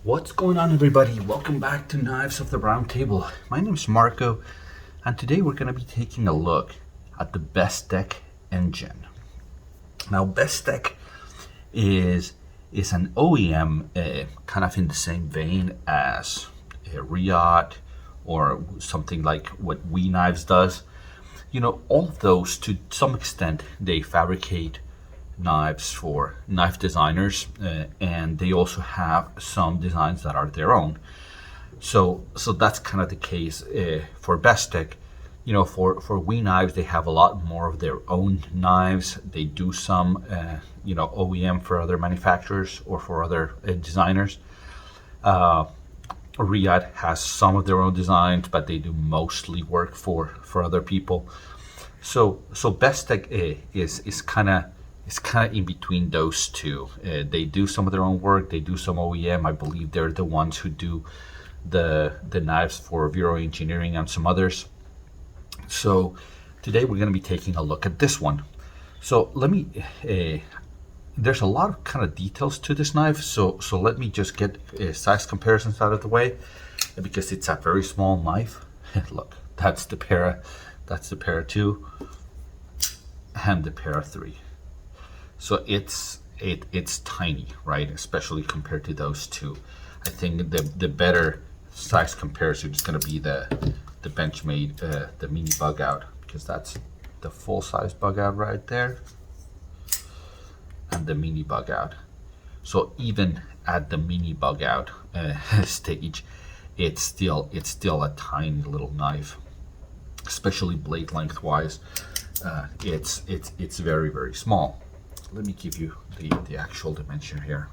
What's going on, everybody? Welcome back to Knives of the Round Table. My name's Marco, and today we're going to be taking a look at the Bestech engine. Now, Bestech is an OEM, kind of in the same vein as Riot or something like what We Knives does. You know, all of those, to some extent, they fabricate knives for knife designers, and they also have some designs that are their own. So that's kind of the case for Bestech. You know, for We Knives, they have a lot more of their own knives. They do some, OEM for other manufacturers or for other designers. Riyadh has some of their own designs, but they do mostly work for other people. So Bestech is kind of in between those two. They do some of their own work. They do some OEM. I believe they're the ones who do the knives for Vero Engineering and some others. So today we're going to be taking a look at this one. So let me. There's a lot of kind of details to this knife. So let me just get size comparisons out of the way, because it's a very small knife. Look, that's the para 2, and the para 3. So it's tiny, right? Especially compared to those two. I think the better size comparison is going to be the Benchmade, the mini bug out, because that's the full size bug out right there, and the mini bug out. So even at the mini bug out stage, it's still a tiny little knife, especially blade length wise. It's very, very small. Let me give you the actual dimension here.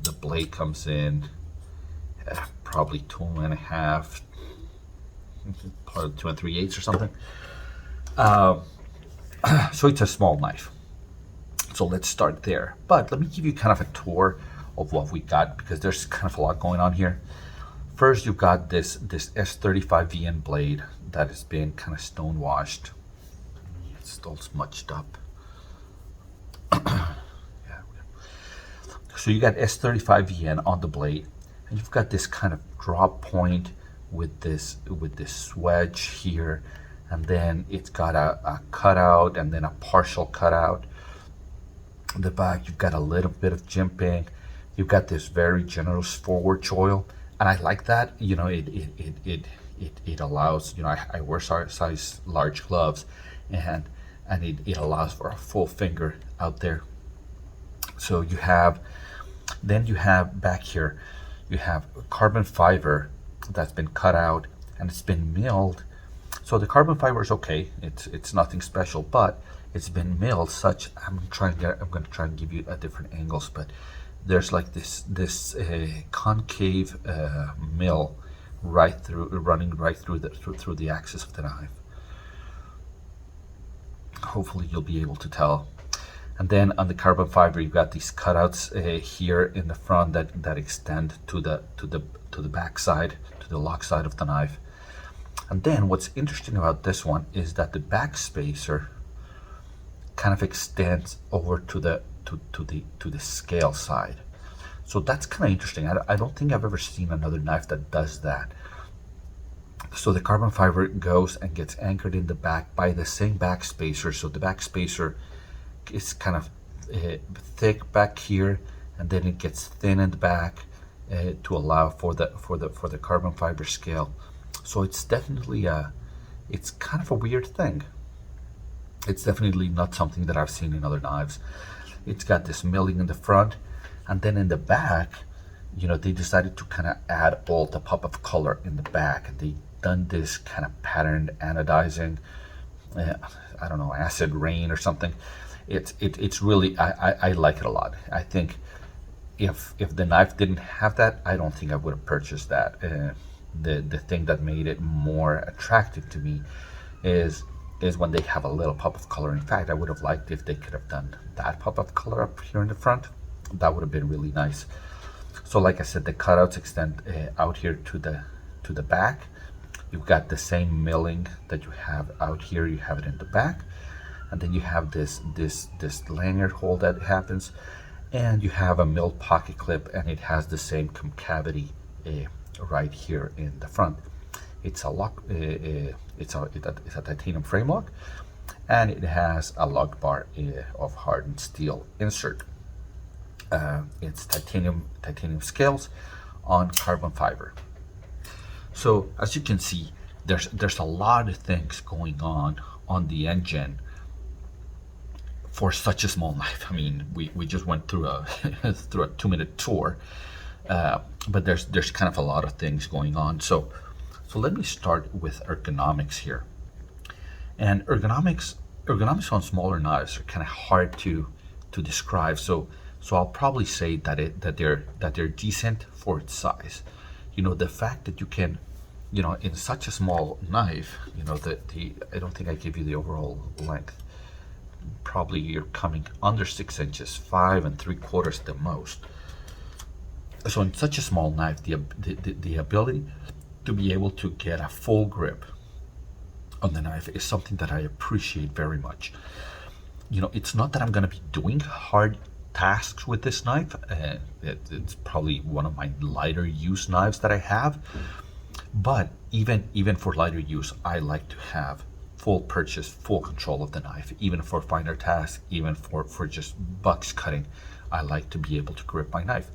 The blade comes in probably 2.5, probably 2 3/8 or something. So it's a small knife. So let's start there. But let me give you kind of a tour of what we got, because there's kind of a lot going on here. First, you've got this S35 VN blade that has been kind of stone washed. It's still smudged up. Yeah. So you got S35 VN on the blade, and you've got this kind of drop point with this wedge here, and then it's got a cutout and then a partial cutout. In the back, you've got a little bit of jimping. You've got this very generous forward choil, and I like that. You know, it allows, you know, I wear size large gloves, and it allows for a full finger out there. So you have back here, you have carbon fiber that's been cut out and it's been milled. So the carbon fiber is okay, it's nothing special, but it's been milled such. I'm going to try and give you a different angles, but there's like this concave mill running right through the axis of the knife. Hopefully you'll be able to tell. And then on the carbon fiber, you've got these cutouts here in the front that extend to the back side, to the lock side of the knife. And then what's interesting about this one is that the back spacer kind of extends over to the scale side. So that's kind of interesting. I don't think I've ever seen another knife that does that. So the carbon fiber goes and gets anchored in the back by the same back spacer. So the back spacer is kind of thick back here, and then it gets thin in the back to allow for the carbon fiber scale. So it's definitely it's kind of a weird thing. It's definitely not something that I've seen in other knives. It's got this milling in the front, and then in the back, you know, they decided to kind of add all the pop of color in the back, and they done this kind of patterned anodizing, I don't know, acid rain or something. It's really, I like it a lot. I think if the knife didn't have that, I don't think I would have purchased that. The thing that made it more attractive to me is when they have a little pop of color. In fact, I would have liked if they could have done that pop of color up here in the front. That would have been really nice. So like I said, the cutouts extend out here to the back. You've got the same milling that you have out here, you have it in the back, and then you have this lanyard hole that happens. and you have a milled pocket clip, and it has the same concavity right here in the front. It's a lock. It's a titanium frame lock, and it has a lock bar of hardened steel insert. It's titanium scales on carbon fiber. So as you can see, there's a lot of things going on the engine for such a small knife. I mean, we just went through a through a 2-minute tour, but there's kind of a lot of things going on. So let me start with ergonomics here. And ergonomics on smaller knives are kind of hard to describe. So I'll probably say that they're decent for its size. You know, the fact that you can, you know, in such a small knife, you know, the I don't think I gave you the overall length. Probably you're coming under 6 inches, 5 3/4 at the most. So in such a small knife, the ability to be able to get a full grip on the knife is something that I appreciate very much. You know, it's not that I'm going to be doing hard tasks with this knife. It's probably one of my lighter use knives that I have. But even for lighter use, I like to have full purchase, full control of the knife. Even for finer tasks, even for just box cutting, I like to be able to grip my knife.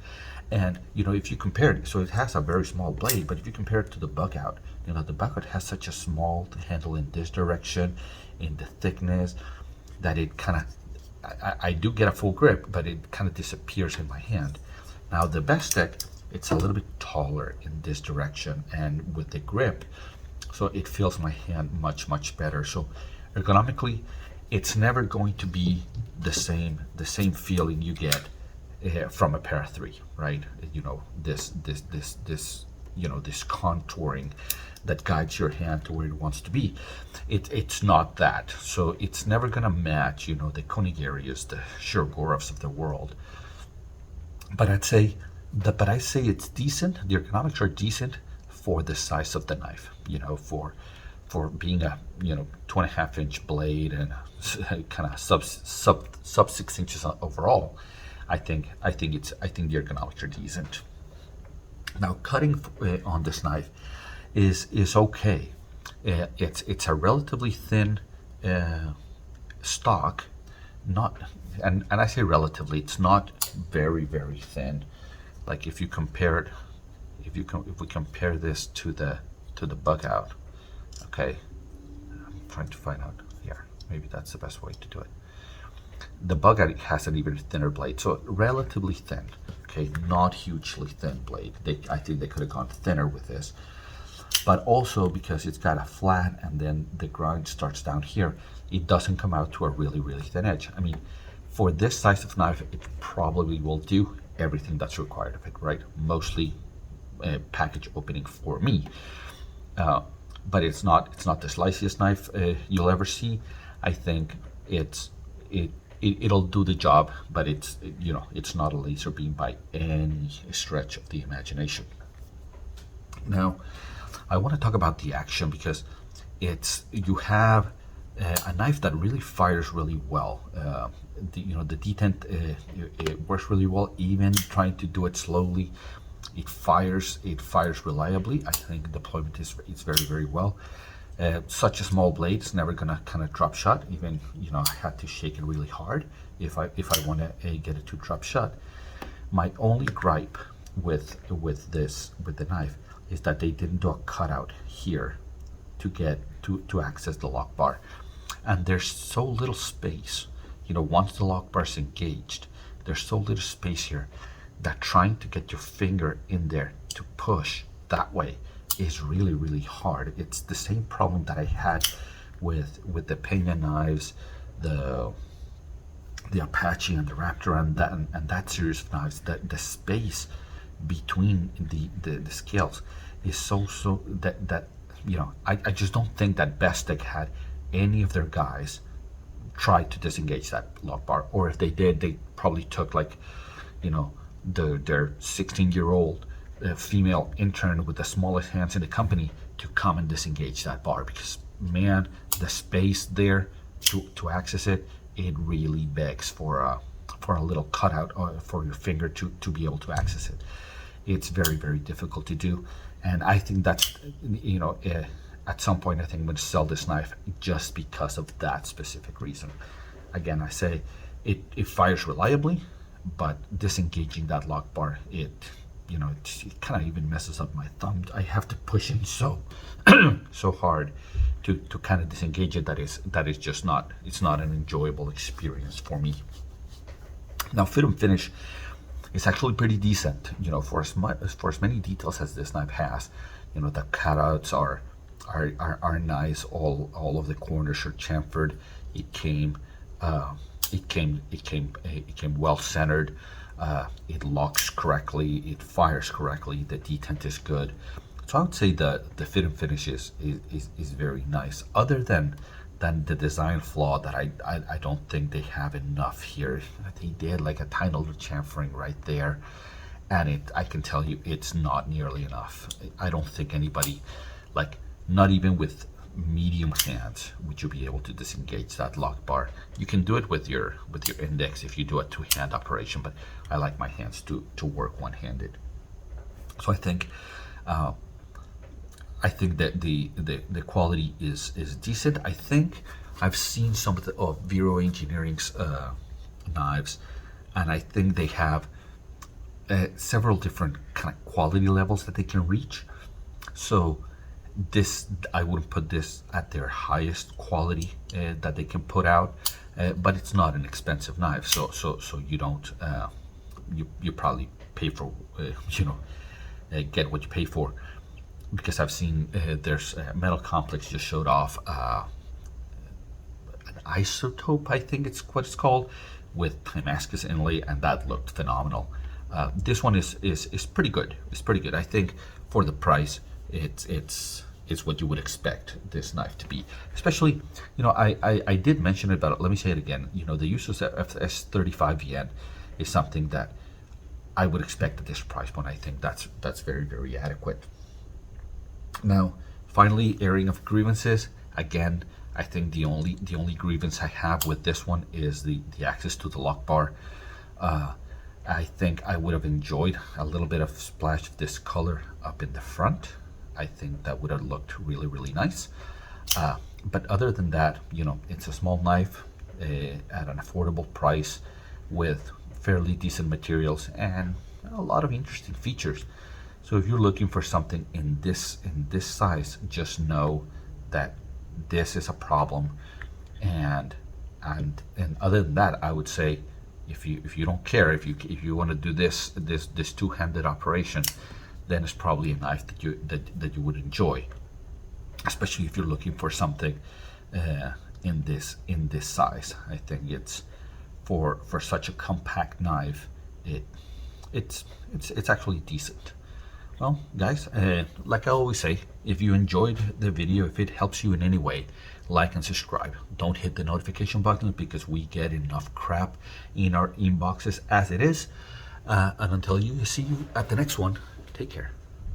And you know, if you compare it, so it has a very small blade, but if you compare it to the bug out, you know, the bug out has such a small handle in this direction, in the thickness, that it kind of, I do get a full grip, but it kind of disappears in my hand. Now the Bestech, it's a little bit taller in this direction, and with the grip, so it feels my hand much better. So ergonomically, it's never going to be the same feeling you get from a Para 3, right? You know, this you know, this contouring that guides your hand to where it wants to be. It's not that. So it's never gonna match, you know, the Koenigseggs, the Shirogorofs of the world. But I say it's decent. The ergonomics are decent for the size of the knife. You know, for being a, you know, 2.5-inch blade and kind of sub 6 inches overall. I think the ergonomics are decent. Now cutting on this knife is okay. It's a relatively thin stock, not, and I say relatively, it's not very thin. Like if you compare it, if we compare this to the bug out, okay, I'm trying to find out here, maybe that's the best way to do it. The bug out has an even thinner blade, so relatively thin, okay, not hugely thin blade. I think they could have gone thinner with this, but also because it's got a flat and then the grind starts down here, it doesn't come out to a really thin edge. I mean, for this size of knife, it probably will do everything that's required of it, right? Mostly package opening for me, but it's not the sliceiest knife you'll ever see. I think it'll do the job, but it's, you know, it's not a laser beam by any stretch of the imagination. Now, I want to talk about the action, because you have a knife that really fires really well. You know, the detent, it works really well. Even trying to do it slowly, it fires reliably. I think deployment is very well. Such a small blade, it's never gonna kind of drop shot. Even, you know, I had to shake it really hard if I want to get it to drop shot. My only gripe with the knife is that they didn't do a cutout here to access the lock bar, and there's so little space. You know, once the lock bar is engaged, there's so little space here that trying to get your finger in there to push that way is really hard. It's the same problem that I had with the Pena knives, the Apache and the Raptor and that series of knives. That the space between the scales is so that you know, I just don't think that Bestech had any of their guys try to disengage that lock bar, or if they did, they probably took, like, you know, their 16-year-old female intern with the smallest hands in the company to come and disengage that bar, because man, the space there to access it really begs for for a little cutout for your finger to be able to access it. It's very, very difficult to do, and I think that's, at some point I think I'm going to sell this knife just because of that specific reason. Again, I say it fires reliably, but disengaging that lock bar, it kind of even messes up my thumb. I have to push in so so hard to kind of disengage it, that is just not, it's not an enjoyable experience for me. Now, fit and finish is actually pretty for as many details as this knife has. The cutouts are nice. All of the corners are chamfered. It came well centered. It locks correctly. It fires correctly. The detent is good. So I would say the fit and finish is very nice. Other than the design flaw that I don't think they have enough here. They did like a tiny little chamfering right there, and I can tell you it's not nearly enough. I don't think anybody, like not even with medium hands, would you be able to disengage that lock bar. You can do it with your index if you do a two-hand operation, but I like my hands to work one-handed. So I think that the quality is decent. I think I've seen some of Vero Engineering's knives, and I think they have several different kind of quality levels that they can reach. So this, I wouldn't put this at their highest quality that they can put out, but it's not an expensive knife. So you don't you probably pay for get what you pay for. Because I've seen there's Metal Complex just showed off an isotope, I think it's what it's called, with Damascus inlay, and that looked phenomenal. This one is pretty good. It's pretty good. I think for the price, it's what you would expect this knife to be. Especially, I did mention it, but let me say it again. The use of FS35 yen is something that I would expect at this price point. I think that's very, very adequate. Now, finally, airing of grievances. Again, I think the only grievance I have with this one is the access to the lock bar. I think I would have enjoyed a little bit of splash of this color up in the front. I think that would have looked really, really nice. But other than that, it's a small knife at an affordable price with fairly decent materials and a lot of interesting features. So if you're looking for something in this size, just know that this is a problem. And other than that, I would say, if you don't care, if you want to do this two-handed operation, then it's probably a knife that you would enjoy, especially if you're looking for something in this size. I think it's for such a compact knife, it's actually decent. Well, guys, like I always say, if you enjoyed the video, if it helps you in any way, like and subscribe. Don't hit the notification button because we get enough crap in our inboxes as it is. And until see you at the next one, take care.